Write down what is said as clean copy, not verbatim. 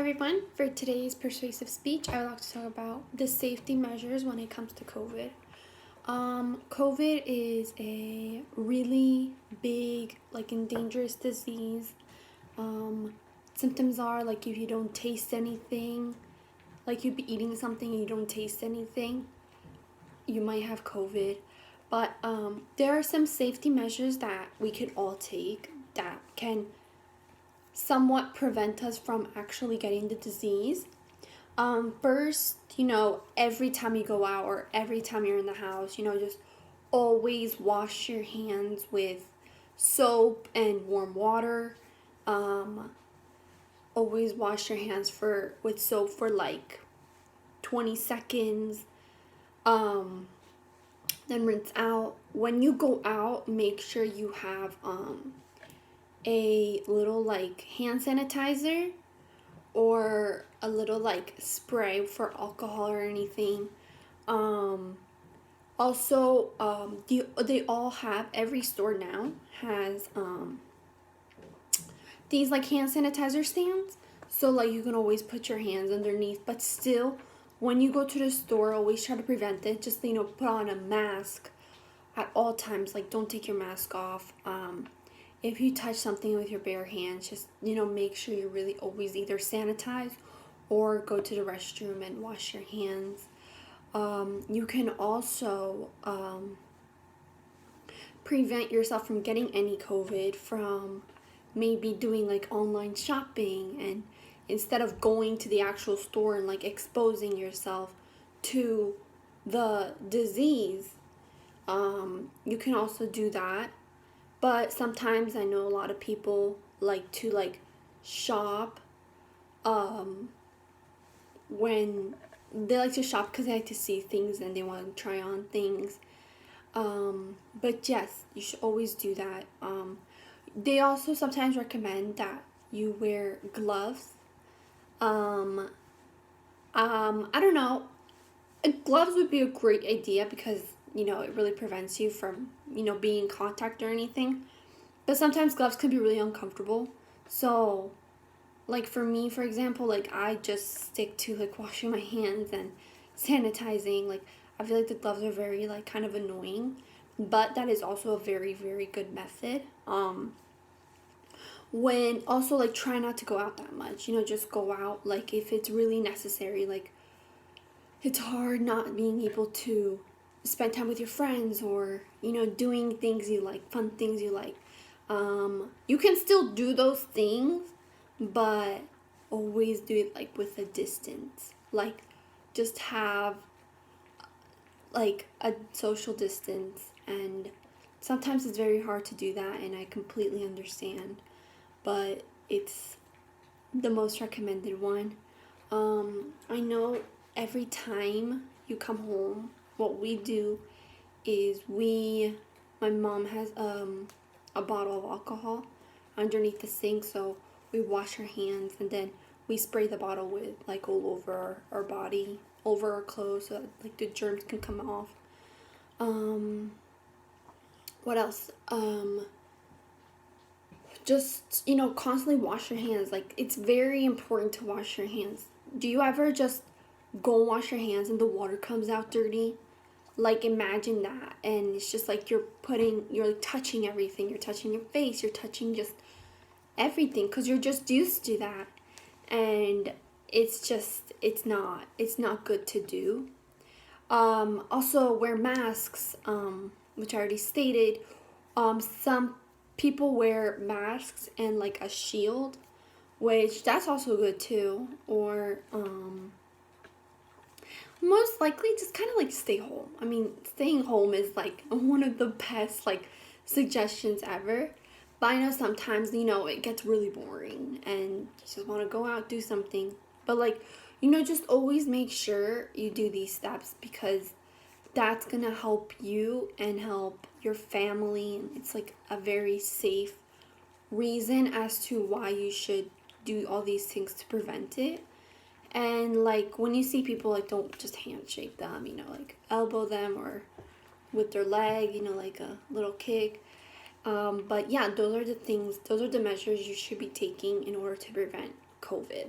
everyone. For today's persuasive speech, I would like to talk about the safety measures when it comes to COVID. COVID is a really big, and dangerous disease. Symptoms are like if you don't taste anything, like you'd be eating something and you don't taste anything, you might have COVID. But there are some safety measures that we could all take that can somewhat prevent us from actually getting the disease. First, every time you go out or every time you're in the house, just always wash your hands with soap and warm water. Always wash your hands with soap for like 20 seconds. Then rinse out. When you go out, make sure you have a little hand sanitizer or a little spray for alcohol or anything. Also, they all have, every store now has these hand sanitizer stands, so you can always put your hands underneath. But still, when you go to the store, always try to prevent it. Just put on a mask at all times. Don't take your mask off. If you touch something with your bare hands, just make sure you really always either sanitize or go to the restroom and wash your hands. You can also prevent yourself from getting any COVID from maybe doing online shopping, and instead of going to the actual store and exposing yourself to the disease, you can also do that. But sometimes I know a lot of people like to shop when they like to shop because they like to see things and they want to try on things. But yes, you should always do that. They also sometimes recommend that you wear gloves. I don't know. Gloves would be a great idea because it really prevents you from being in contact or anything. But sometimes gloves can be really uncomfortable. So for me, for example, I just stick to washing my hands and sanitizing. I feel the gloves are very kind of annoying, but that is also a very, very good method. When also try not to go out that much, just go out if it's really necessary. It's hard not being able to spend time with your friends or doing things you like, fun things you like. You can still do those things, but always do it with a distance. Just have a social distance, and sometimes it's very hard to do that, and I completely understand, but it's the most recommended one. I know every time you come home, what we do is my mom has a bottle of alcohol underneath the sink, so we wash our hands and then we spray the bottle with all over our body, over our clothes, so that the germs can come off. What else? Just constantly wash your hands. It's very important to wash your hands. Do you ever just go wash your hands and the water comes out dirty? Imagine that, and it's just you're touching everything. You're touching your face, you're touching just everything because you're just used to that, and it's not good to do. Also wear masks, which I already stated. Some people wear masks and a shield, which that's also good too. Or most likely just kind of stay home. I mean, staying home is one of the best suggestions ever. But I know sometimes it gets really boring and you just want to go out, do something. But just always make sure you do these steps because that's gonna help you and help your family, and it's a very safe reason as to why you should do all these things to prevent it. And when you see people, don't just handshake them, elbow them or with their leg, a little kick. But yeah, those are the measures you should be taking in order to prevent COVID.